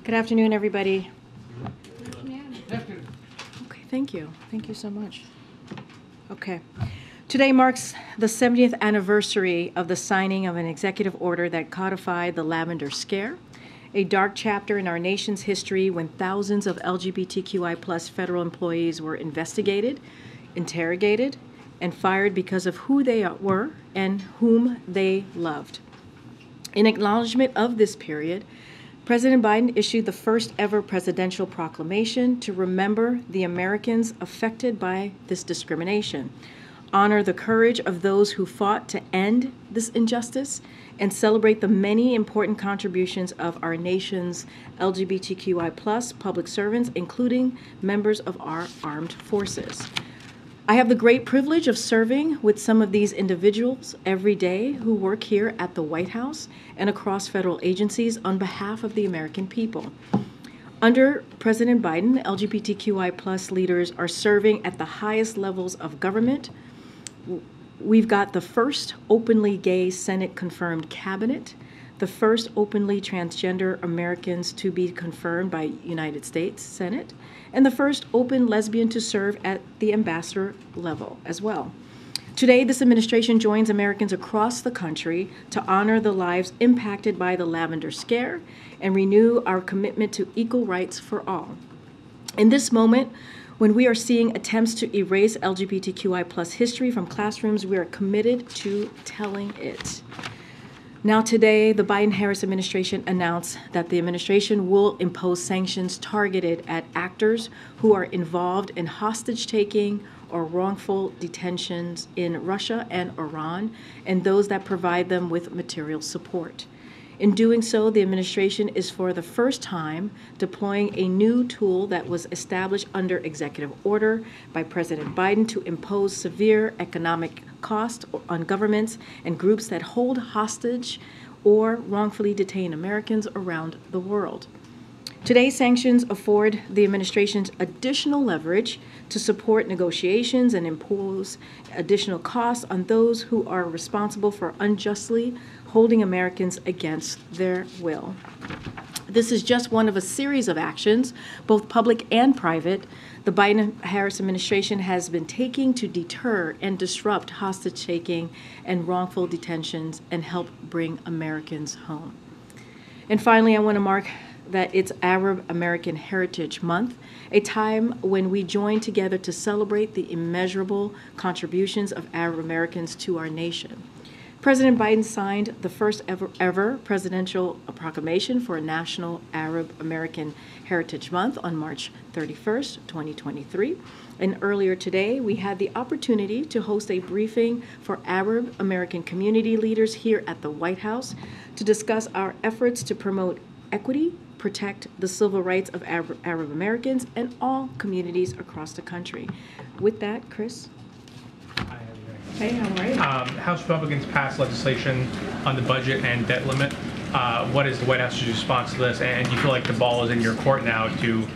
Good afternoon, everybody. Okay, thank you. Thank you so much. Okay. Today marks the 70th anniversary of the signing of an executive order that codified the Lavender Scare, a dark chapter in our nation's history when thousands of LGBTQI+ federal employees were investigated, interrogated, and fired because of who they were and whom they loved. In acknowledgement of this period, President Biden issued the first ever presidential proclamation to remember the Americans affected by this discrimination, honor the courage of those who fought to end this injustice, and celebrate the many important contributions of our nation's LGBTQI+ public servants, including members of our armed forces. I have the great privilege of serving with some of these individuals every day who work here at the White House and across federal agencies on behalf of the American people. Under President Biden, LGBTQI+ leaders are serving at the highest levels of government. We've got the first openly gay Senate-confirmed cabinet, the first openly transgender Americans to be confirmed by United States Senate, and the first open lesbian to serve at the ambassador level as well. Today, this administration joins Americans across the country to honor the lives impacted by the Lavender Scare and renew our commitment to equal rights for all. In this moment, when we are seeing attempts to erase LGBTQI+ history from classrooms, we are committed to telling it. Now today, the Biden-Harris administration announced that the administration will impose sanctions targeted at actors who are involved in hostage-taking or wrongful detentions in Russia and Iran, and those that provide them with material support. In doing so, the administration is for the first time deploying a new tool that was established under executive order by President Biden to impose severe economic cost on governments and groups that hold hostage or wrongfully detain Americans around the world. Today's sanctions afford the administration additional leverage to support negotiations and impose additional costs on those who are responsible for unjustly holding Americans against their will. This is just one of a series of actions, both public and private, the Biden-Harris administration has been taking to deter and disrupt hostage-taking and wrongful detentions and help bring Americans home. And finally, I want to mark that it's Arab American Heritage Month, a time when we join together to celebrate the immeasurable contributions of Arab Americans to our nation. President Biden signed the first ever presidential proclamation for a National Arab American Heritage Month on March 31st, 2023. And earlier today, we had the opportunity to host a briefing for Arab American community leaders here at the White House to discuss our efforts to promote equity, protect the civil rights of Arab Americans and all communities across the country. With that, Chris. Hey, how are you? House Republicans passed legislation on the budget and debt limit. What is the White House's response to this? And do you feel like the ball is in your court now to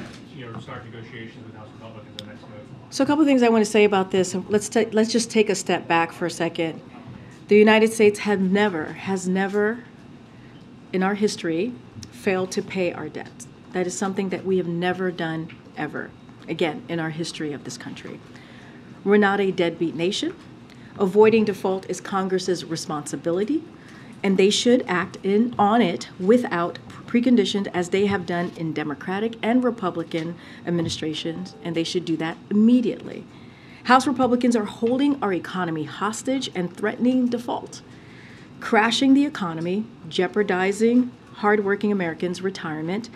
start negotiations with House Republicans in the next move? So a couple of things I want to say about this. Let's just take a step back for a second. The United States has never in our history failed to pay our debts. That is something that we have never done ever, again, in our history of this country. We're not a deadbeat nation. Avoiding default is Congress's responsibility, and they should act on it without preconditions, as they have done in Democratic and Republican administrations, and they should do that immediately. House Republicans are holding our economy hostage and threatening default, crashing the economy, jeopardizing hardworking Americans' retirement,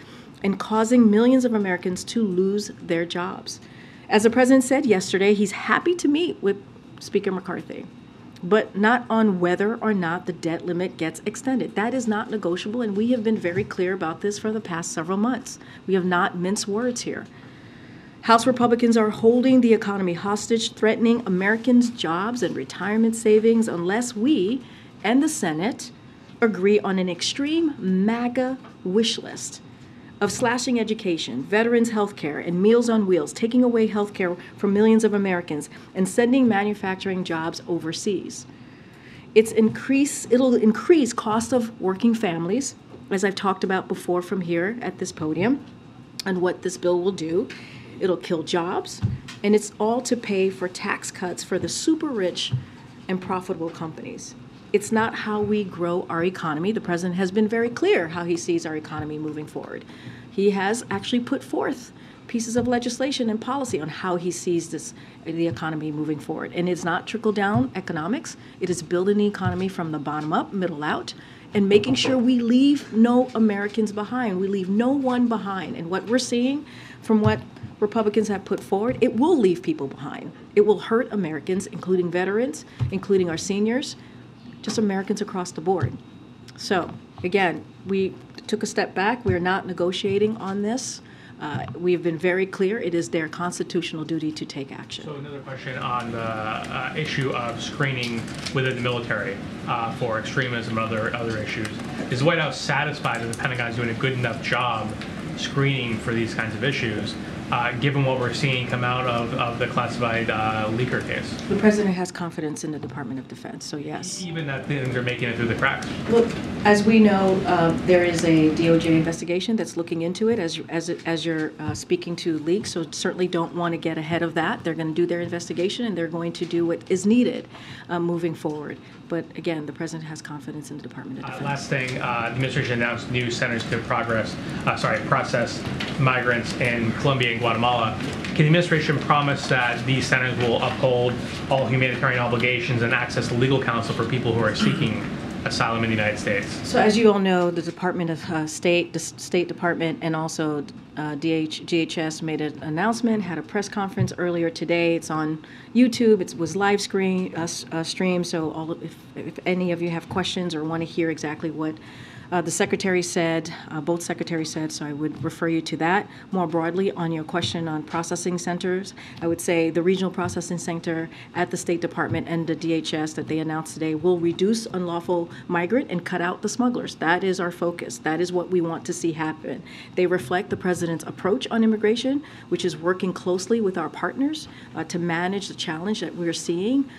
and causing millions of Americans to lose their jobs. As the president said yesterday, he's happy to meet with Speaker McCarthy, but not on whether or not the debt limit gets extended. That is not negotiable, and we have been very clear about this for the past several months. We have not minced words here. House Republicans are holding the economy hostage, threatening Americans' jobs and retirement savings unless we and the Senate agree on an extreme MAGA wish list of slashing education, veterans' health care, and Meals on Wheels, taking away health care from millions of Americans, and sending manufacturing jobs overseas. It'll increase cost of working families, as I've talked about before from here at this podium, and what this bill will do. It'll kill jobs, and it's all to pay for tax cuts for the super rich and profitable companies. It's not how we grow our economy. The president has been very clear how he sees our economy moving forward. He has actually put forth pieces of legislation and policy on how he sees the economy moving forward. And it's not trickle-down economics. It is building the economy from the bottom up, middle out, and making sure we leave no Americans behind. We leave no one behind. And what we're seeing from what Republicans have put forward, it will leave people behind. It will hurt Americans, including veterans, including our seniors, just Americans across the board. So, again, we took a step back. We are not negotiating on this. We have been very clear. It is their constitutional duty to take action. So another question on the issue of screening within the military for extremism and other issues. Is the White House satisfied that the Pentagon is doing a good enough job screening for these kinds of issues, given what we're seeing come out of the classified leaker case? The president has confidence in the Department of Defense, so yes. Even that things are making it through the cracks? Look, as we know, there is a DOJ investigation that's looking into it as you're speaking to leaks, so certainly don't want to get ahead of that. They're going to do their investigation, and they're going to do what is needed moving forward. But again, the president has confidence in the Department of Defense. Last thing, the administration announced new centers to process migrants in Colombia and Guatemala. Can the administration promise that these centers will uphold all humanitarian obligations and access to legal counsel for people who are seeking asylum in the United States? So as you all know, the Department of State, the State Department, and also DHS made an announcement, had a press conference earlier today. It's on YouTube. It was live streamed. So if any of you have questions or want to hear exactly what the secretary said, both secretaries said, so I would refer you to that. More broadly, on your question on processing centers, I would say the regional processing center at the State Department and the DHS that they announced today will reduce unlawful migrant and cut out the smugglers. That is our focus. That is what we want to see happen. They reflect the president's approach on immigration, which is working closely with our partners to manage the challenge that we're seeing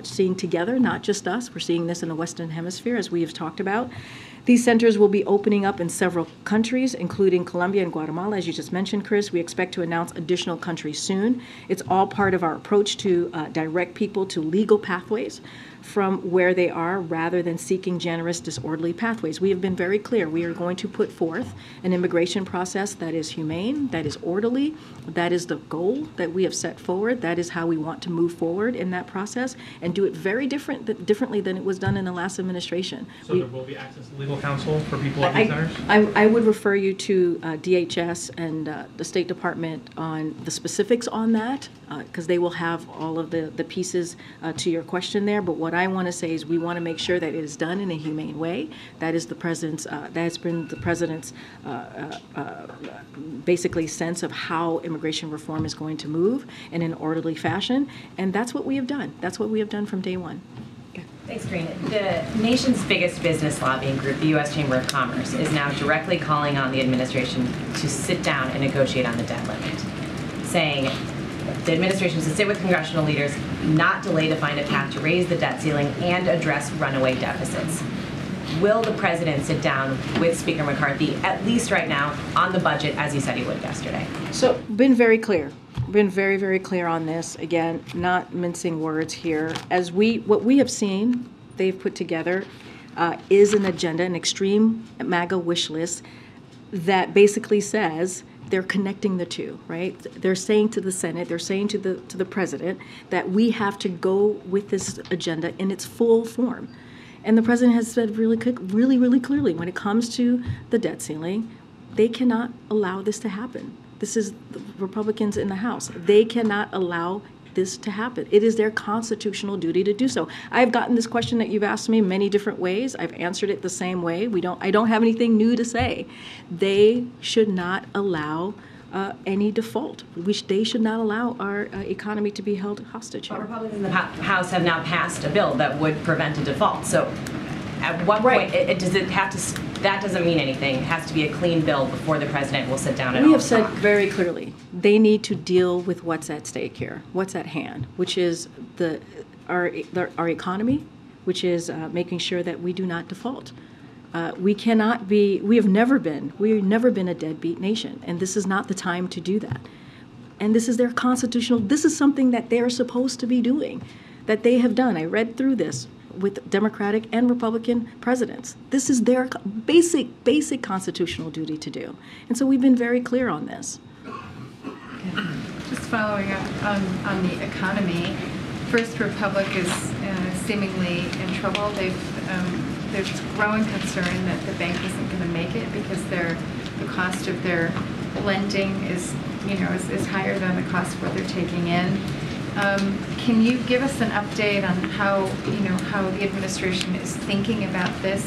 seeing together, not just us. We're seeing this in the Western Hemisphere, as we have talked about. These centers will be opening up in several countries, including Colombia and Guatemala, as you just mentioned, Chris. We expect to announce additional countries soon. It's all part of our approach to direct people to legal pathways from where they are rather than seeking generous, disorderly pathways. We have been very clear. We are going to put forth an immigration process that is humane, that is orderly. That is the goal that we have set forward. That is how we want to move forward in that process and do it very differently than it was done in the last administration. So there will be access to legal counsel for people at these centers? I would refer you to DHS and the State Department on the specifics on that, because they will have all of the pieces to your question there. But what I want to say is we want to make sure that it is done in a humane way. That is the president's. That has been the president's basically sense of how immigration reform is going to move in an orderly fashion, and that's what we have done. That's what we have done from day one. Thanks, Karine. The nation's biggest business lobbying group, the U.S. Chamber of Commerce, is now directly calling on the administration to sit down and negotiate on the debt limit, saying the administration should sit with congressional leaders, not delay to find a path to raise the debt ceiling and address runaway deficits. Will the president sit down with Speaker McCarthy, at least right now, on the budget, as he said he would yesterday? So, been very clear. Been very, very clear on this. Again, not mincing words here. What we have seen, they've put together is an agenda, an extreme MAGA wish list that basically says they're connecting the two, right? They're saying to the Senate, they're saying to the president that we have to go with this agenda in its full form. And the president has said really clearly, when it comes to the debt ceiling, they cannot allow this to happen. This is the Republicans in the House. They cannot allow this to happen. It is their constitutional duty to do so. I've gotten this question that you've asked me many different ways. I've answered it the same way. I don't have anything new to say. They should not allow any default, which they should not allow our economy to be held hostage here. But Republicans in the House have now passed a bill that would prevent a default. So at what point does it have to, that doesn't mean anything. It has to be a clean bill before the president will sit down and We have said very clearly, they need to deal with what's at stake here, what's at hand, which is our economy, which is making sure that we do not default. We have never been a deadbeat nation, and this is not the time to do that. And this is their this is something that they're supposed to be doing, that they have done. I read through this with Democratic and Republican presidents. This is their basic constitutional duty to do. And so we've been very clear on this. Just following up on the economy, First Republic is seemingly in trouble. There's growing concern that the bank isn't going to make it because the cost of their lending is higher than the cost of what they're taking in. Can you give us an update on how the administration is thinking about this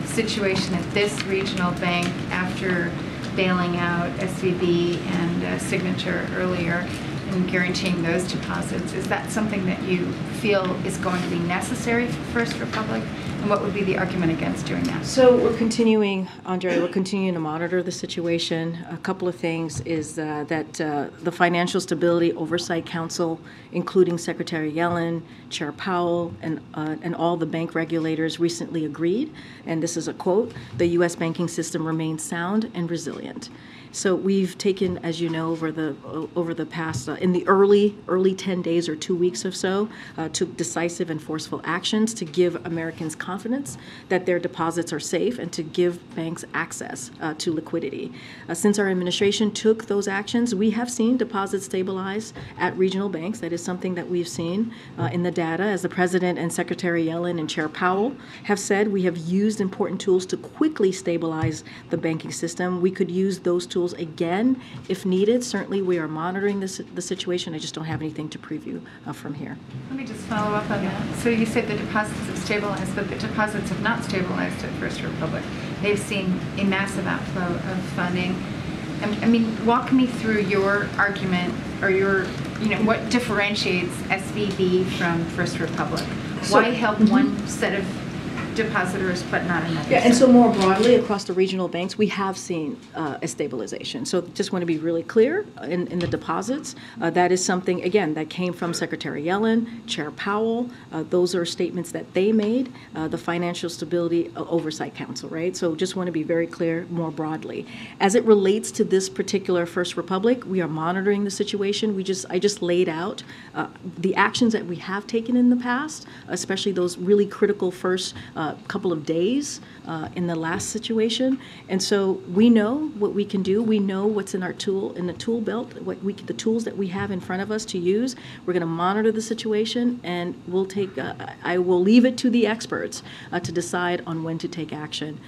situation at this regional bank after bailing out SVB and Signature earlier and guaranteeing those deposits? Is that something that you feel is going to be necessary for First Republic? And what would be the argument against doing that? So we're continuing to monitor the situation. A couple of things is that the Financial Stability Oversight Council, including Secretary Yellen, Chair Powell, and all the bank regulators recently agreed, and this is a quote, "The U.S. banking system remains sound and resilient." So we've taken, as you know, over the past, in the early 10 days or 2 weeks or so, took decisive and forceful actions to give Americans confidence that their deposits are safe and to give banks access to liquidity. Since our administration took those actions, we have seen deposits stabilize at regional banks. That is something that we've seen in the data. As the President and Secretary Yellen and Chair Powell have said, we have used important tools to quickly stabilize the banking system. We could use those tools again if needed. Certainly we are monitoring the situation. I just don't have anything to preview from here. Let me just follow up on that. So you said the deposits have stabilized, but the deposits have not stabilized at First Republic. They've seen a massive outflow of funding. I mean, walk me through your argument or what differentiates SVB from First Republic? Why help one set of depositors but not another? Yeah, and so more broadly across the regional banks, we have seen a stabilization. So just want to be really clear in the deposits. That is something, again, that came from Secretary Yellen, Chair Powell. Those are statements that they made, the Financial Stability Oversight Council, right? So just want to be very clear more broadly. As it relates to this particular First Republic, we are monitoring the situation. I just laid out the actions that we have taken in the past, especially those really critical first couple of days in the last situation. And so we know what we can do. We know what's in the tool belt, the tools that we have in front of us to use. We're going to monitor the situation, and I will leave it to the experts to decide on when to take action.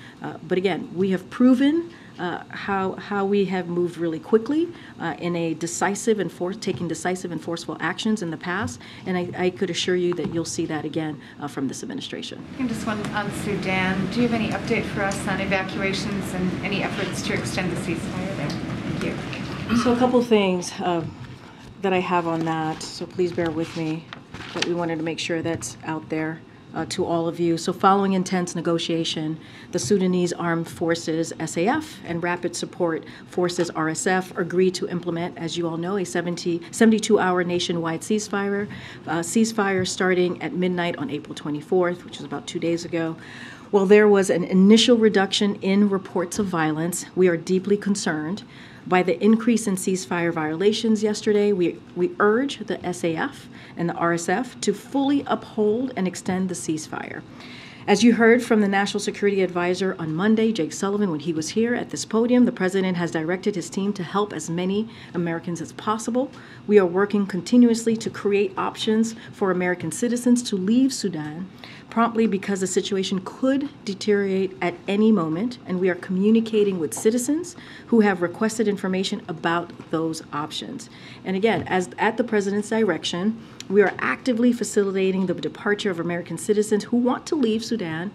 But again, we have proven how we have moved really quickly in a taking decisive and forceful actions in the past, and I could assure you that you'll see that again from this administration. And just one on Sudan. Do you have any update for us on evacuations and any efforts to extend the ceasefire there? Thank you. So a couple things that I have on that, so please bear with me, that we wanted to make sure that's out there. To all of you. So following intense negotiation, the Sudanese Armed Forces, SAF, and Rapid Support Forces, RSF, agreed to implement, as you all know, a 72-hour nationwide ceasefire starting at midnight on April 24th, which was about 2 days ago. While there was an initial reduction in reports of violence, we are deeply concerned by the increase in ceasefire violations yesterday. We urge the SAF and the RSF to fully uphold and extend the ceasefire. As you heard from the National Security Advisor on Monday, Jake Sullivan, when he was here at this podium, the President has directed his team to help as many Americans as possible. We are working continuously to create options for American citizens to leave Sudan promptly because the situation could deteriorate at any moment, and we are communicating with citizens who have requested information about those options. And again, as at the President's direction, we are actively facilitating the departure of American citizens who want to leave Sudan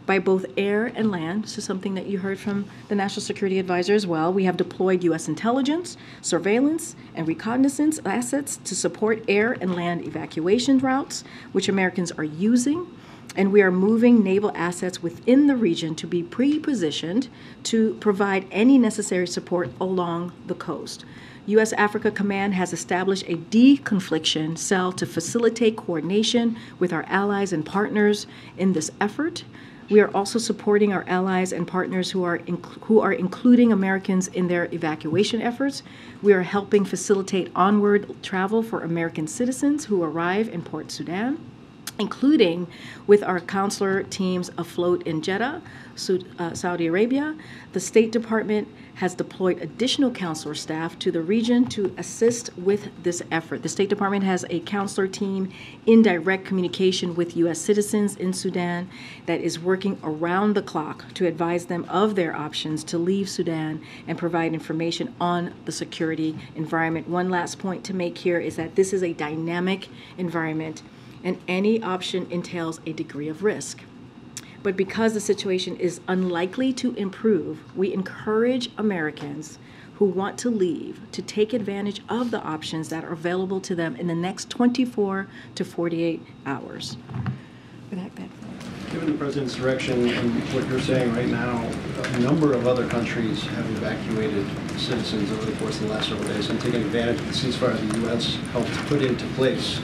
by both air and land. This is something that you heard from the National Security Advisor as well. We have deployed U.S. intelligence, surveillance, and reconnaissance assets to support air and land evacuation routes, which Americans are using. And we are moving naval assets within the region to be pre-positioned to provide any necessary support along the coast. U.S. Africa Command has established a deconfliction cell to facilitate coordination with our allies and partners in this effort. We are also supporting our allies and partners who are including Americans in their evacuation efforts. We are helping facilitate onward travel for American citizens who arrive in Port Sudan, including with our consular teams afloat in Jeddah, Saudi Arabia. The State Department has deployed additional consular staff to the region to assist with this effort. The State Department has a consular team in direct communication with U.S. citizens in Sudan that is working around the clock to advise them of their options to leave Sudan and provide information on the security environment. One last point to make here is that this is a dynamic environment, and any option entails a degree of risk. But because the situation is unlikely to improve, we encourage Americans who want to leave to take advantage of the options that are available to them in the next 24 to 48 hours. Given the President's direction and what you're saying right now, a number of other countries have evacuated citizens over the course of the last several days and taken advantage of the ceasefire the U.S. helped put into place.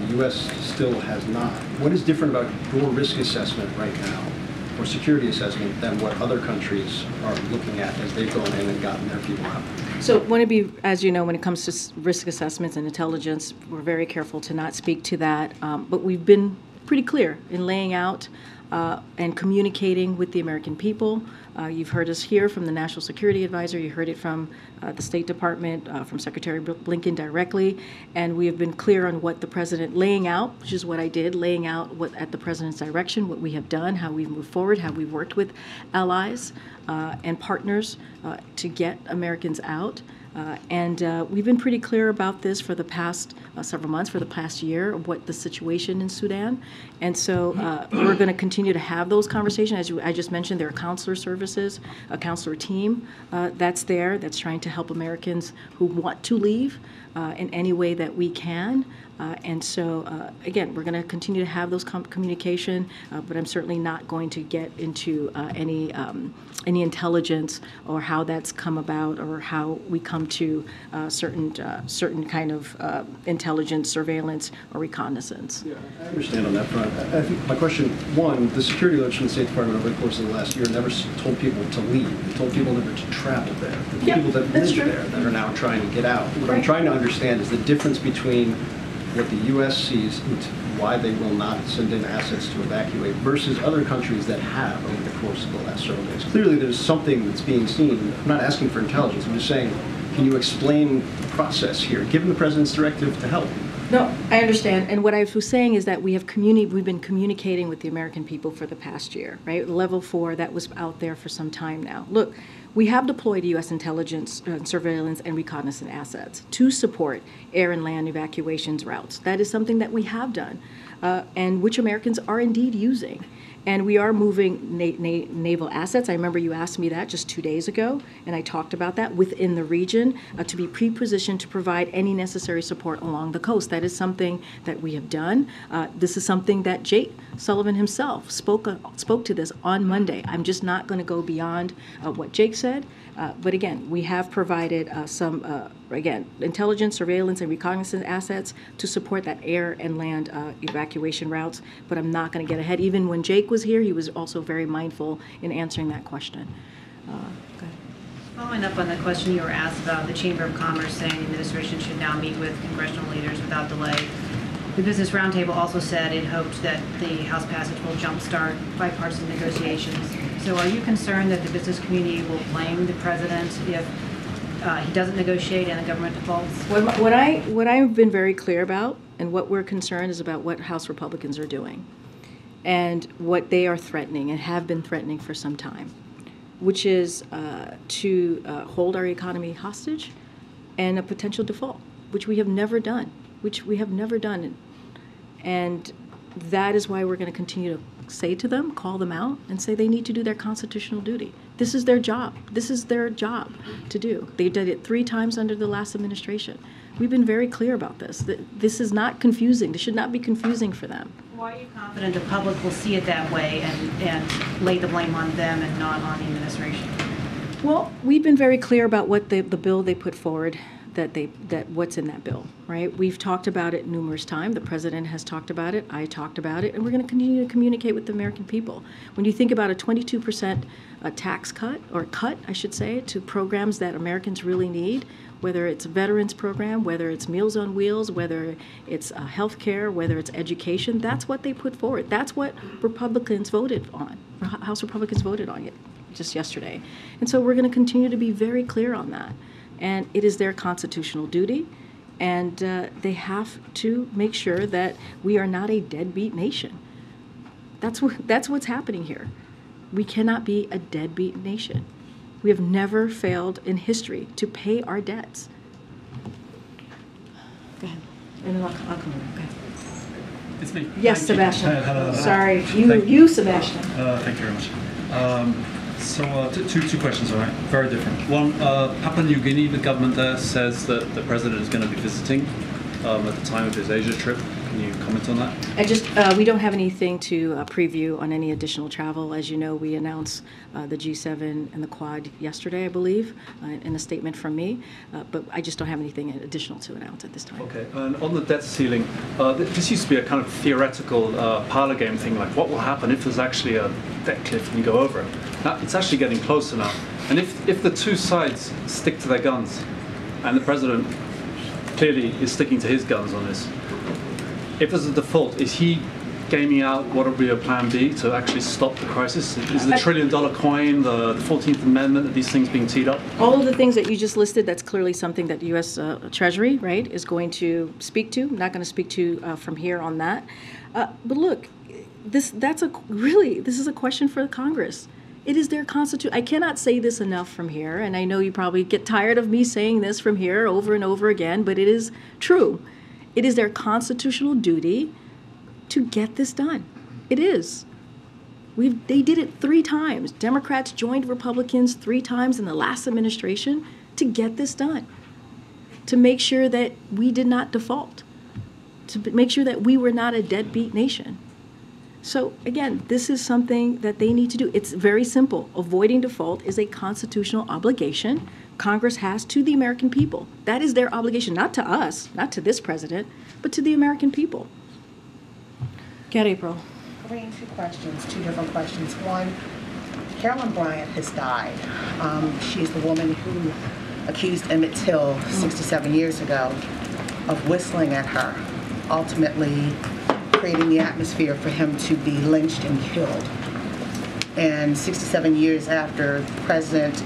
The U.S. still has not. What is different about your risk assessment right now, or security assessment, than what other countries are looking at as they've gone in and gotten their people out? So want to be, as you know, when it comes to risk assessments and intelligence, we're very careful to not speak to that. But we've been pretty clear in laying out and communicating with the American people. You've heard us here from the National Security Advisor. You heard it from the State Department, from Secretary Blinken directly. And we have been clear on what the President laying out, which is what I did, laying out what at the President's direction, what we have done, how we've moved forward, how we've worked with allies and partners to get Americans out. And we've been pretty clear about this for the past several months, for the past year, of what the situation in Sudan. And so we're going to continue to have those conversations. As I just mentioned, there are counselor services, a counselor team that's there, that's trying to help Americans who want to leave in any way that we can. And so, again, we're going to continue to have those communication, but I'm certainly not going to get into any intelligence or how that's come about or how we come to certain kind of intelligence, surveillance, or reconnaissance. Yeah, I understand on that front. I think my question, one, the security alert from the State Department over the course of the last year never told people to leave. It told people never to travel there. The people that live there that are now trying to get out. What I'm trying to understand is the difference between what the U.S. sees and why they will not send in assets to evacuate versus other countries that have over the course of the last several days. Clearly there's something that's being seen. I'm not asking for intelligence. I'm just saying, can you explain the process here, given the President's directive to help? No, I understand. And what I was saying is that we've been communicating with the American people for the past year, right? Level 4, that was out there for some time now. Look, we have deployed U.S. intelligence, surveillance, and reconnaissance assets to support air and land evacuations routes. That is something that we have done, and which Americans are indeed using. And we are moving naval assets. I remember you asked me that just 2 days ago, and I talked about that within the region to be pre-positioned to provide any necessary support along the coast. That is something that we have done. This is something that Jake Sullivan himself spoke to this on Monday. I'm just not going to go beyond what Jake said. But again, we have provided some, intelligence, surveillance, and reconnaissance assets to support that air and land evacuation routes. But I'm not going to get ahead. Even when Jake was here, he was also very mindful in answering that question. Go ahead. Following up on the question you were asked about the Chamber of Commerce saying the administration should now meet with congressional leaders without delay. The Business Roundtable also said it hoped that the House passage will jumpstart bipartisan negotiations. So are you concerned that the business community will blame the president if he doesn't negotiate and the government defaults? What I've been very clear about and what we're concerned is about what House Republicans are doing and what they are threatening and have been threatening for some time, which is to hold our economy hostage and a potential default, which we have never done. And that is why we're going to continue to say to them, call them out, and say they need to do their constitutional duty. This is their job. This is their job to do. They did it 3 times under the last administration. We've been very clear about this. This is not confusing. This should not be confusing for them. Why are you confident the public will see it that way and lay the blame on them and not on the administration? Well, we've been very clear about what the bill they put forward. that what's in that bill, right? We've talked about it numerous times. The president has talked about it. I talked about it, and we're going to continue to communicate with the American people. When you think about a 22% tax cut, or cut, I should say, to programs that Americans really need, whether it's a veterans program, whether it's Meals on Wheels, whether it's health care, whether it's education, that's what they put forward. That's what Republicans voted on, or House Republicans voted on it just yesterday. And so we're going to continue to be very clear on that. And it is their constitutional duty, and they have to make sure that we are not a deadbeat nation. That's what's happening here. We cannot be a deadbeat nation. We have never failed in history to pay our debts. Go ahead, and then I'll come over. Okay. It's me. Yes, Thank you. Sebastian. Hello. Sorry, Thank you, Sebastian. Thank you very much. So two questions, all right? Very different. One, Papua New Guinea, the government there says that the president is going to be visiting at the time of his Asia trip. Can you comment on that? We don't have anything to preview on any additional travel. As you know, we announced the G7 and the Quad yesterday, I believe, in a statement from me. But I just don't have anything additional to announce at this time. Okay, and on the debt ceiling, this used to be a kind of theoretical parlor game thing, like what will happen if there's actually a debt cliff and you go over it. Now, it's actually getting closer now. And if the two sides stick to their guns, and the president clearly is sticking to his guns on this, if there's a default, is he gaming out what would be a plan B to actually stop the crisis? Is the $1 trillion coin, the 14th Amendment, are these things being teed up? All of the things that you just listed, that's clearly something that the U.S. Treasury, right, is going to speak to. I'm not going to speak to from here on that. But look, this is a question for Congress. It is their constitution. I cannot say this enough from here, and I know you probably get tired of me saying this from here over and over again, but it is true. It is their constitutional duty to get this done. It is. They did it 3 times. Democrats joined Republicans 3 times in the last administration to get this done, to make sure that we did not default, to make sure that we were not a deadbeat nation. So again, this is something that they need to do. It's very simple. Avoiding default is a constitutional obligation Congress has to the American people. That is their obligation, not to us, not to this president, but to the American people. Get April. Karine, 2 questions, 2 different questions. One, Carolyn Bryant has died. She's the woman who accused Emmett Till 67 years ago of whistling at her, ultimately creating the atmosphere for him to be lynched and killed. And 67 years after, the president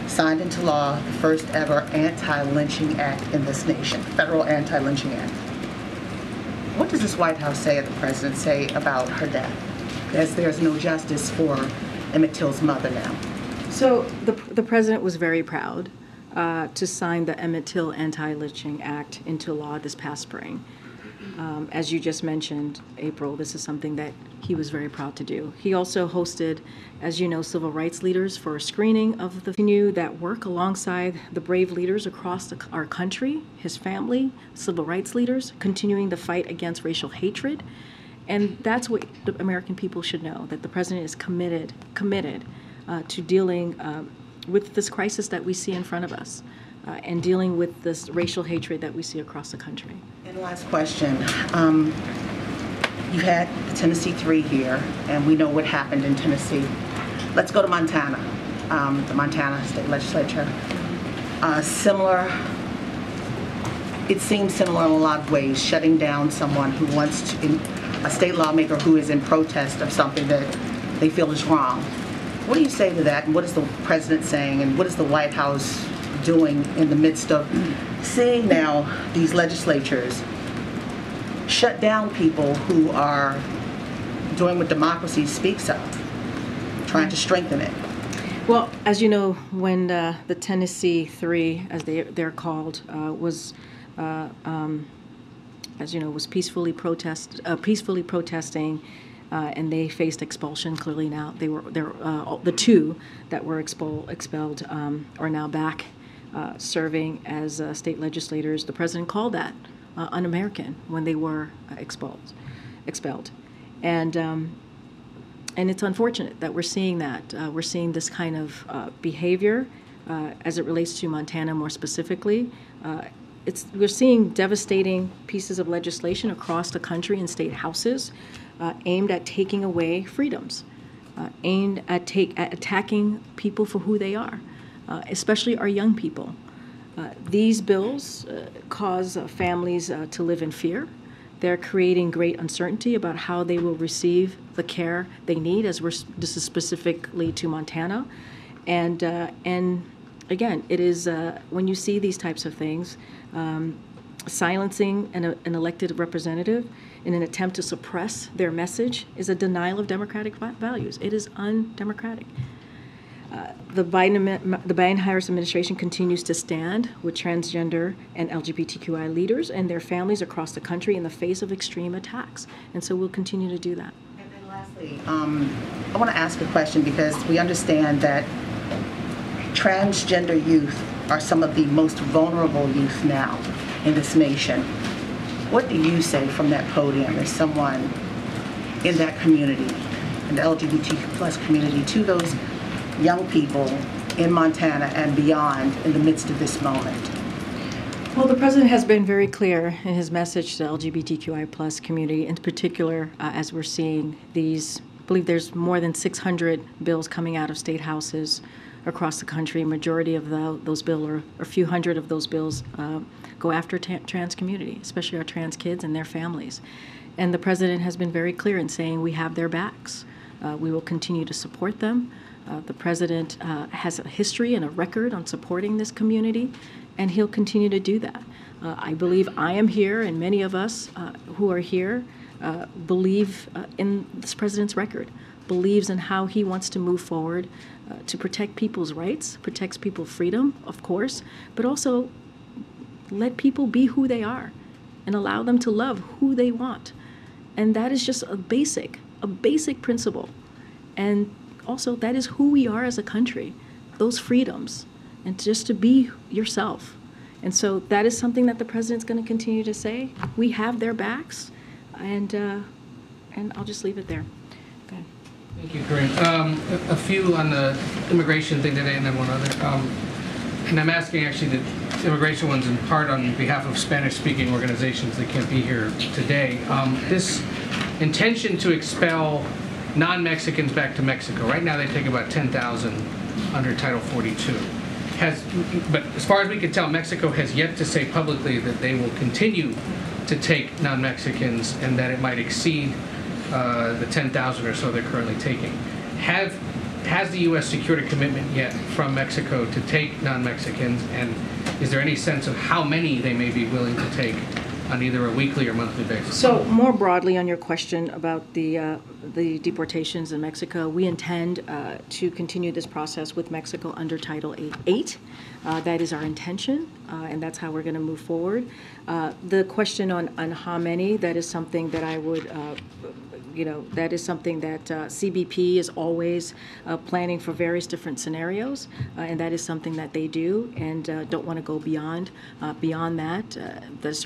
signed into law the first ever anti-lynching act in this nation, federal anti-lynching act. What does this White House say, or the president say, about her death? As there's no justice for Emmett Till's mother now. So the president was very proud to sign the Emmett Till Anti-Lynching Act into law this past spring. As you just mentioned, April, this is something that he was very proud to do. He also hosted, as you know, civil rights leaders for a screening of the continue that work alongside the brave leaders across our country, his family, civil rights leaders, continuing the fight against racial hatred. And that's what the American people should know, that the president is committed to dealing with this crisis that we see in front of us. And dealing with this racial hatred that we see across the country. And last question. You had the Tennessee 3 here, and we know what happened in Tennessee. Let's go to Montana, the Montana state legislature. It seems similar in a lot of ways, shutting down someone who wants to, a state lawmaker who is in protest of something that they feel is wrong. What do you say to that, and what is the president saying, and what is the White House doing in the midst of seeing now these legislatures shut down people who are doing what democracy speaks of, trying to strengthen it? Well, as you know, when the Tennessee 3, as they're called, was as you know, was peacefully protesting, and they faced expulsion. Clearly now the 2 that were expelled are now back serving as state legislators. The president called that un-American when they were expelled, and it's unfortunate that we're seeing that. We're seeing this kind of behavior as it relates to Montana more specifically. We're seeing devastating pieces of legislation across the country in state houses aimed at taking away freedoms, aimed at attacking people for who they are, especially our young people. These bills cause families to live in fear. They're creating great uncertainty about how they will receive the care they need, this is specifically to Montana. And again, it is, when you see these types of things, silencing an elected representative in an attempt to suppress their message is a denial of democratic values. It is undemocratic. The Biden-Harris administration continues to stand with transgender and LGBTQI leaders and their families across the country in the face of extreme attacks. And so we'll continue to do that. And then lastly, I want to ask a question because we understand that transgender youth are some of the most vulnerable youth now in this nation. What do you say from that podium as someone in that community, in the LGBTQ+ community, to those young people in Montana and beyond in the midst of this moment? Well, the president has been very clear in his message to the LGBTQI+ community, in particular, as we're seeing these, I believe there's more than 600 bills coming out of state houses across the country. Majority of those bills, or a few hundred of those bills, go after trans community, especially our trans kids and their families. And the president has been very clear in saying we have their backs. We will continue to support them. The president has a history and a record on supporting this community, and he'll continue to do that. I believe I am here, and many of us who are here believe in this president's record, believes in how he wants to move forward to protect people's rights, protects people's freedom, of course, but also let people be who they are and allow them to love who they want. And that is just a basic principle. And also, that is who we are as a country, those freedoms, and just to be yourself. And so that is something that the president's going to continue to say. We have their backs, and I'll just leave it there. Go ahead. Thank you, Karine. A few on the immigration thing today, and then one other. And I'm asking actually the immigration ones in part on behalf of Spanish-speaking organizations that can't be here today. This intention to expel non-Mexicans back to Mexico. Right now they take about 10,000 under Title 42. But as far as we can tell, Mexico has yet to say publicly that they will continue to take non-Mexicans and that it might exceed the 10,000 or so they're currently taking. Has the U.S. secured a commitment yet from Mexico to take non-Mexicans, and is there any sense of how many they may be willing to take on either a weekly or monthly basis? So more broadly on your question about the deportations in Mexico, we intend to continue this process with Mexico under Title 8. That is our intention, and that's how we're going to move forward. The question on how many, that is something that I would, that is something that CBP is always planning for various different scenarios, and that is something that they do, and don't want to go beyond that. That's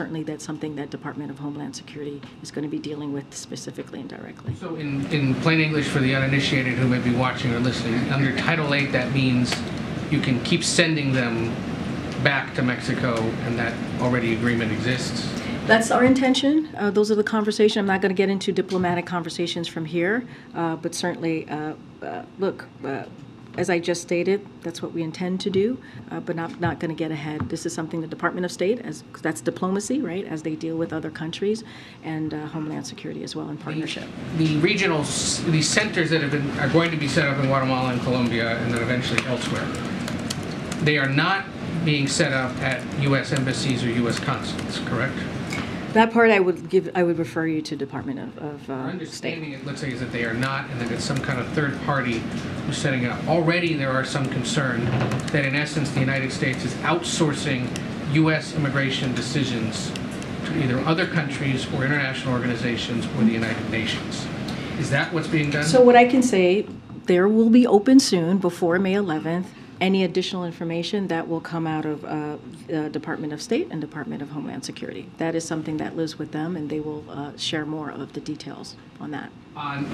something that Department of Homeland Security is going to be dealing with specifically and directly. So in plain English for the uninitiated who may be watching or listening, under Title 8 that means you can keep sending them back to Mexico and that already agreement exists? That's our intention. Those are the conversations. I'm not going to get into diplomatic conversations from here, but certainly, look, as I just stated, that's what we intend to do, but not going to get ahead. This is something the Department of State, that's diplomacy, right, as they deal with other countries, and Homeland Security as well in partnership. These centers that are going to be set up in Guatemala and Colombia and then eventually elsewhere, they are not being set up at U.S. embassies or U.S. consulates, correct? That part I would refer you to Department of Our understanding, State. it looks like, is that they are not, and that it's some kind of third party who's setting it up. Already there are some concern that in essence the United States is outsourcing U.S. immigration decisions to either other countries or international organizations or the United Nations. Is that what's being done? So what I can say, there will be open soon before May 11th any additional information that will come out of Department of State and Department of Homeland Security. That is something that lives with them, and they will share more of the details on that. On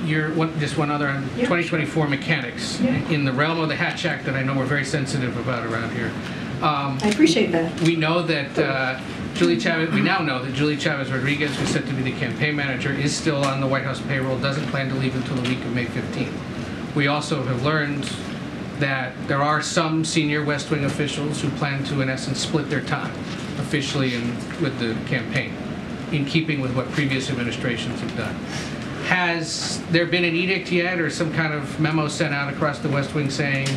just one other on 2024 mechanics, in the realm of the Hatch Act that I know we're very sensitive about around here. I appreciate that. We know that we now know that Julie Chavez Rodriguez, who's said to be the campaign manager, is still on the White House payroll, doesn't plan to leave until the week of May 15th. We also have learned that there are some senior West Wing officials who plan to, in essence, split their time officially with the campaign, in keeping with what previous administrations have done. Has there been an edict yet or some kind of memo sent out across the West Wing saying,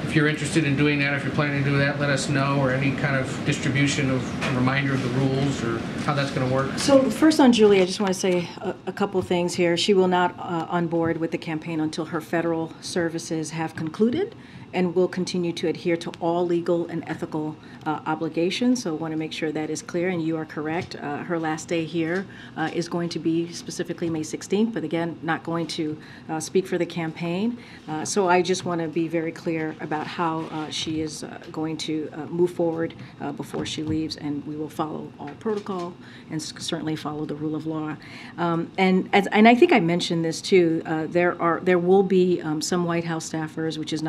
if you're interested in doing that, if you're planning to do that, let us know, or any kind of distribution of a reminder of the rules or how that's going to work? So first on Julie, I just want to say a couple things here. She will not on board with the campaign until her federal services have concluded, and will continue to adhere to all legal and ethical obligations. So I want to make sure that is clear, and you are correct. Her last day here is going to be specifically May 16th, but again, not going to speak for the campaign. So I just want to be very clear about how she is going to move forward before she leaves, and we will follow all protocol and certainly follow the rule of law. And I think I mentioned this too. There will be some White House staffers, which is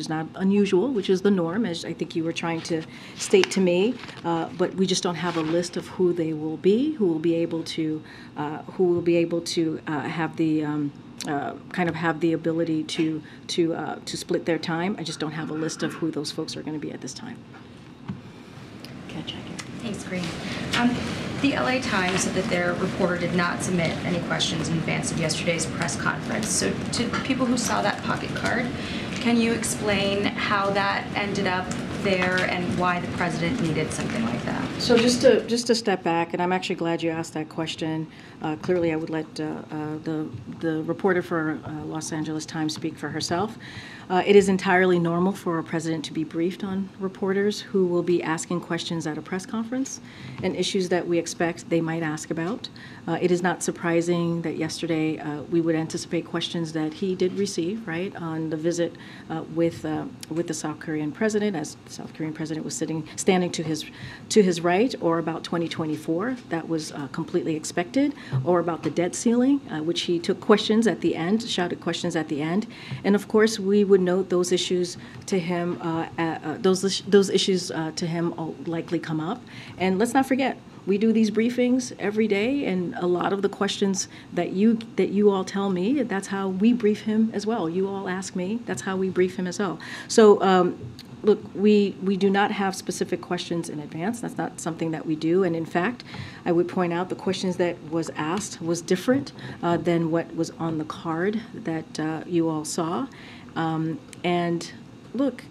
not unusual, which is the norm, as I think you were trying to state to me. But we just don't have a list of who they will be, who will be able to have the kind of have the ability to split their time. I just don't have a list of who those folks are going to be at this time. Okay, check it. Thanks, Karine. The LA Times said that their reporter did not submit any questions in advance of yesterday's press conference. So to people who saw that pocket card, can you explain how that ended up there and why the president needed something like that? So just to step back, and I'm actually glad you asked that question. Clearly, I would let the reporter for Los Angeles Times speak for herself. It is entirely normal for a president to be briefed on reporters who will be asking questions at a press conference and issues that we expect they might ask about. It is not surprising that yesterday we would anticipate questions that he did receive, right, on the visit with the South Korean president, as the South Korean president was standing to his right, or about 2024. That was completely expected, or about the debt ceiling, which he took questions at the end, shouted questions at the end, and of course we would note those issues to him. Those issues to him will likely come up, and let's not forget, we do these briefings every day, and a lot of the questions that you all tell me, that's how we brief him as well. You all ask me, that's how we brief him as well. So look, we do not have specific questions in advance. That's not something that we do. And in fact, I would point out the questions that was asked was different than what was on the card that you all saw. And look,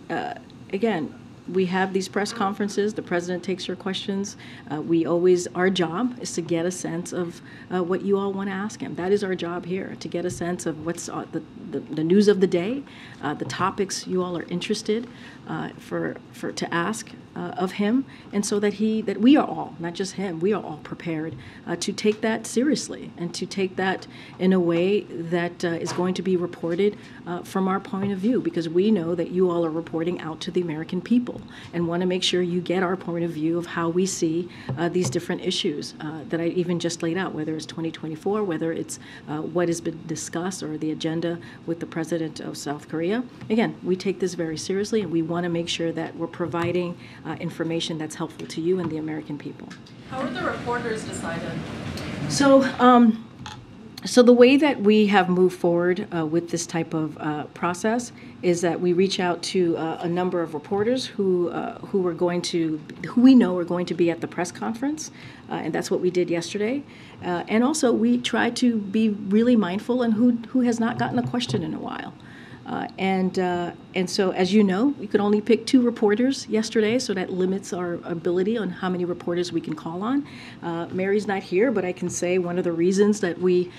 again, we have these press conferences. The president takes your questions. Our job is to get a sense of what you all want to ask him. That is our job here, to get a sense of what's the news of the day, the topics you all are interested to ask of him, and so that we are all, not just him, we are all prepared to take that seriously and to take that in a way that is going to be reported from our point of view, because we know that you all are reporting out to the American people and want to make sure you get our point of view of how we see these different issues that I even just laid out, whether it's 2024, whether it's what has been discussed or the agenda with the president of South Korea. Again, we take this very seriously, and we want to make sure that we're providing information that's helpful to you and the American people. How are the reporters decided? So the way that we have moved forward with this type of process is that we reach out to a number of reporters who we know are going to be at the press conference, and that's what we did yesterday. And also we try to be really mindful and who has not gotten a question in a while. And so, as you know, we could only pick 2 reporters yesterday, so that limits our ability on how many reporters we can call on. Mary's not here, but I can say one of the reasons that we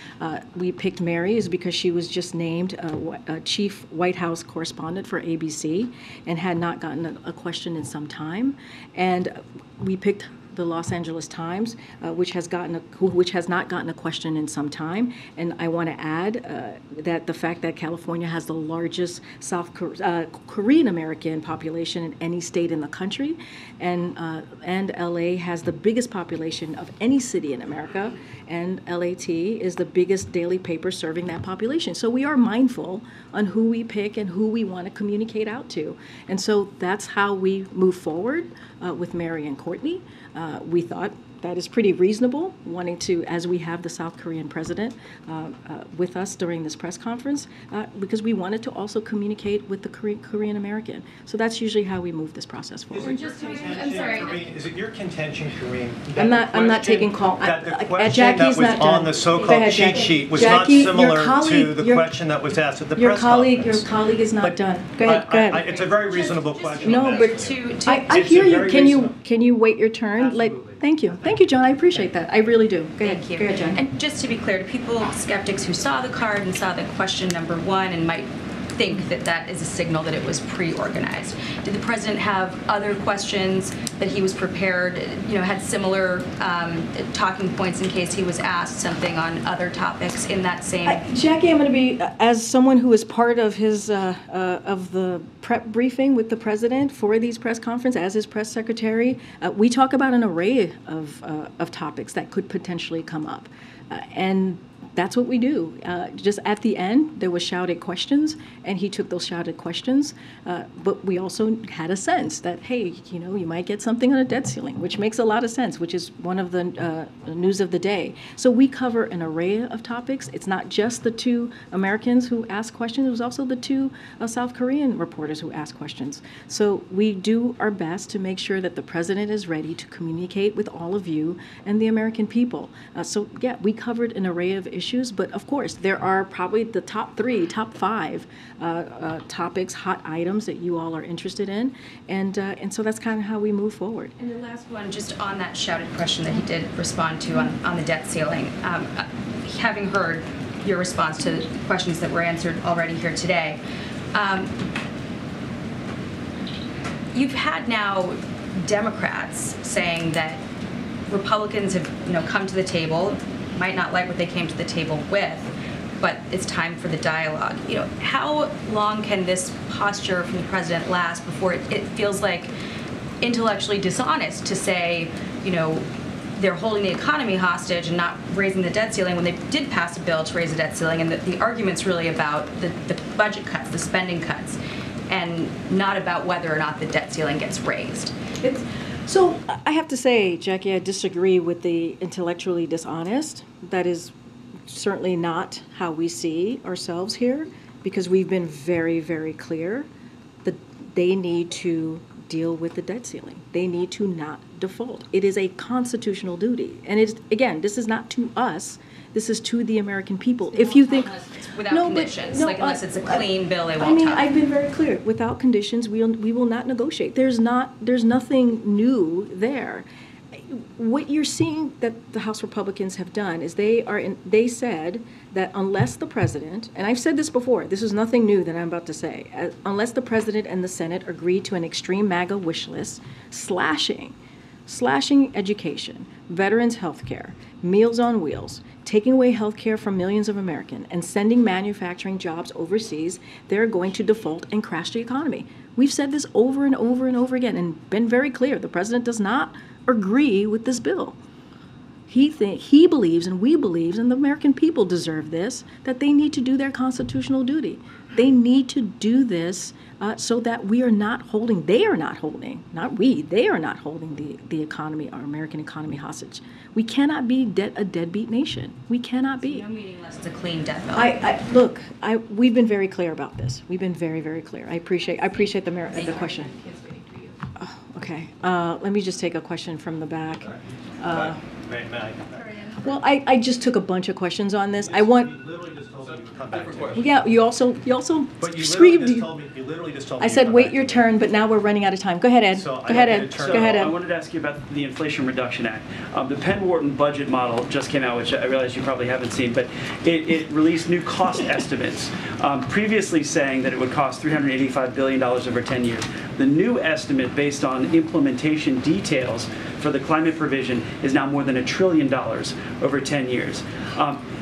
picked Mary is because she was just named chief White House correspondent for ABC and had not gotten a question in some time. And we picked the Los Angeles Times, which has not gotten a question in some time. And I want to add that the fact that California has the largest Korean American population in any state in the country, and LA has the biggest population of any city in America, and LAT is the biggest daily paper serving that population. So we are mindful on who we pick and who we want to communicate out to. And so that's how we move forward with Mary and Courtney. We thought that is pretty reasonable, wanting to, as we have the South Korean president with us during this press conference, because we wanted to also communicate with the Korean American. So that's usually how we move this process forward. I'm sorry. Is it your contention, Karine? I'm not taking call. That the question that was on the so-called cheat sheet was not similar to the question that was asked at the press conference. Your colleague is not done. Go ahead. It's a very reasonable question. No, but I hear you. Can you wait your turn? Thank you. Thank you, John. I appreciate that. I really do. Go ahead. Thank you. Go ahead, John. And just to be clear, to people, skeptics who saw the card and saw the question number 1 and might think that that is a signal that it was pre-organized. Did the president have other questions that he was prepared, had similar talking points in case he was asked something on other topics in that same? Jackie, I'm going to be, as someone who is part of his, of the prep briefing with the president for these press conferences, as his press secretary, we talk about an array of topics that could potentially come up. And that's what we do. Just at the end, there was shouted questions, and he took those shouted questions. But we also had a sense that, hey, you might get something on a debt ceiling, which makes a lot of sense, which is one of the news of the day. So we cover an array of topics. It's not just the 2 Americans who asked questions. It was also the 2 South Korean reporters who asked questions. So we do our best to make sure that the president is ready to communicate with all of you and the American people. So yeah, we covered an array of issues, but of course there are probably the top 5 topics, hot items that you all are interested in, and so that's kind of how we move forward. And the last one, just on that shouted question that he did respond to on the debt ceiling, having heard your response to the questions that were answered already here today, you've had now Democrats saying that Republicans have come to the table, might not like what they came to the table with, but it's time for the dialogue. How long can this posture from the president last before it feels like intellectually dishonest to say, they're holding the economy hostage and not raising the debt ceiling when they did pass a bill to raise the debt ceiling, and the argument's really about the budget cuts, the spending cuts, and not about whether or not the debt ceiling gets raised? So I have to say, Jackie, I disagree with the intellectually dishonest. That is certainly not how we see ourselves here, because we've been very, very clear that they need to deal with the debt ceiling. They need to not default. It is a constitutional duty. And again, this is not to us. This is to the American people. If you think without conditions, unless it's a clean bill, they won't touch. I've been very clear. Without conditions, we will not negotiate. There's nothing new there. What you're seeing that the House Republicans have done is they said that unless the president, and I've said this before, this is nothing new that I'm about to say, unless the president and the Senate agree to an extreme MAGA wish list, slashing education, veterans' health care, Meals on Wheels, taking away health care from millions of Americans, and sending manufacturing jobs overseas, they're going to default and crash the economy. We've said this over and over and over again and been very clear. The president does not agree with this bill. He believes, and we believe, and the American people deserve this, that they need to do their constitutional duty. They need to do this so that they are not holding the economy, our American economy hostage. We cannot be a deadbeat nation. We cannot be. No meeting unless it's a clean debt bill. Look, we've been very clear about this. We've been very, very clear. I appreciate the question. Oh, okay. Let me just take a question from the back. Well, I just took a bunch of questions on this. You literally just told me you would come back to it. Yeah, you also screamed. You literally just told me. I said wait your turn, but now we're running out of time. Go ahead, Ed. Go ahead, Ed. I wanted to ask you about the Inflation Reduction Act. The Penn-Wharton budget model just came out, which I realize you probably haven't seen, but it released new cost estimates, previously saying that it would cost $385 billion over 10 years. The new estimate based on implementation details for the climate provision is now more than $1 trillion over 10 years.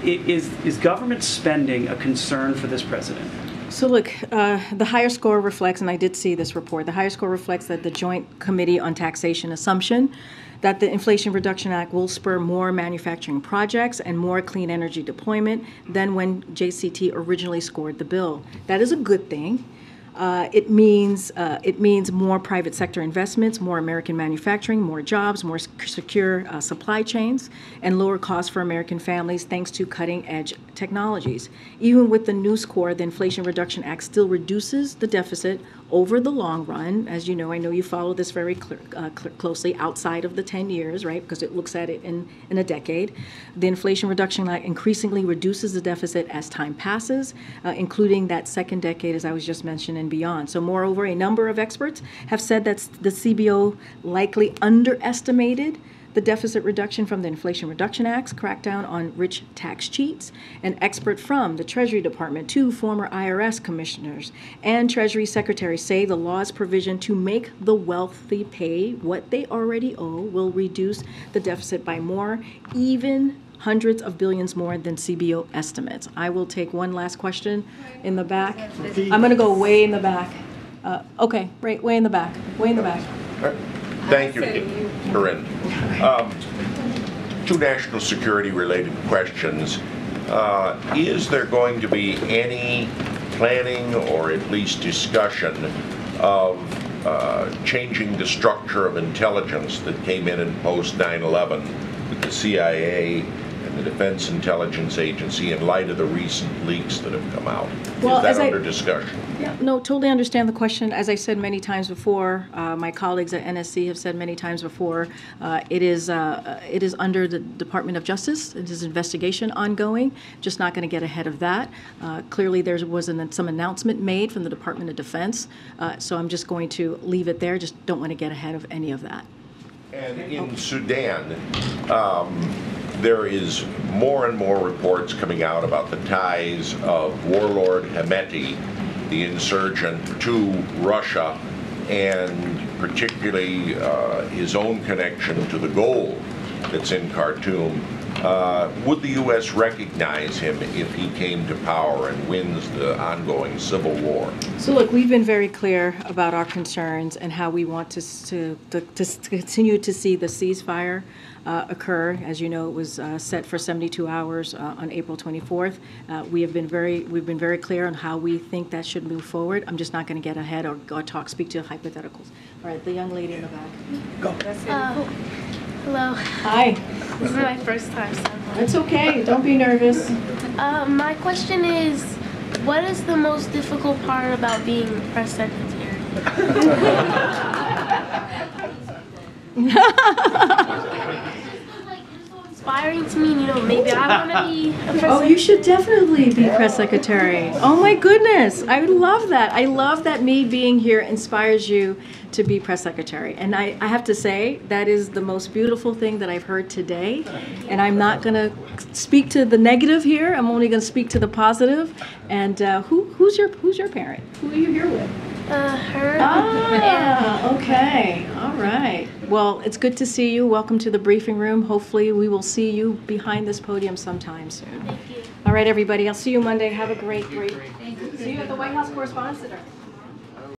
Is government spending a concern for this president? So look, the higher score reflects, and I did see this report, the higher score reflects that the Joint Committee on Taxation assumption that the Inflation Reduction Act will spur more manufacturing projects and more clean energy deployment than when JCT originally scored the bill. That is a good thing. It means more private sector investments, more American manufacturing, more jobs, more secure supply chains, and lower costs for American families thanks to cutting-edge technologies. Even with the new score, the Inflation Reduction Act still reduces the deficit over the long run. As you know, I know you follow this very closely outside of the 10 years, right? Because it looks at it in a decade. The Inflation Reduction Act increasingly reduces the deficit as time passes, including that second decade, as I was just mentioning, and beyond. So moreover, a number of experts have said that the CBO likely underestimated the deficit reduction from the Inflation Reduction Act's crackdown on rich tax cheats. An expert from the Treasury Department, 2 former IRS commissioners, and Treasury secretaries say the law's provision to make the wealthy pay what they already owe will reduce the deficit by more, even hundreds of billions more than CBO estimates. I will take one last question in the back. I'm going to go way in the back. Okay, right, way in the back, way in the back. Thank you, Karine. 2 national security related questions. Is there going to be any planning or at least discussion of changing the structure of intelligence that came in post 9/11 with the CIA and the Defense Intelligence Agency in light of the recent leaks that have come out? Well, is that under discussion? Yeah, no, totally understand the question. As I said many times before, my colleagues at NSC have said many times before, it is under the Department of Justice. It is an investigation ongoing. Just not going to get ahead of that. Clearly, there was some announcement made from the Department of Defense, so I'm just going to leave it there. Just don't want to get ahead of any of that. And in Sudan, there is more and more reports coming out about the ties of warlord Hemeti, the insurgent, to Russia, and particularly his own connection to the gold that's in Khartoum. Would the U.S. recognize him if he came to power and wins the ongoing civil war? So look, we've been very clear about our concerns and how we want to continue to see the ceasefire occur. As you know, it was set for 72 hours on April 24th. We've been very clear on how we think that should move forward. I'm just not going to get ahead or speak to hypotheticals. All right, the young lady in the back. Go. Hello. Hi. This is my first time. So It's okay. Don't be nervous. My question is, what is the most difficult part about being press secretary? Inspiring to me, maybe I want to be a press secretary. Oh, you should definitely be press secretary. Oh my goodness, I love that. I love that me being here inspires you to be press secretary. And I have to say, that is the most beautiful thing that I've heard today. And I'm not going to speak to the negative here. I'm only going to speak to the positive. And who's your parent? Who are you here with? Her. Ah, okay. All right. Well, it's good to see you. Welcome to the briefing room. Hopefully we will see you behind this podium sometime soon. Thank you. All right, everybody. I'll see you Monday. Have a great. See you at the White House Correspondents' Dinner.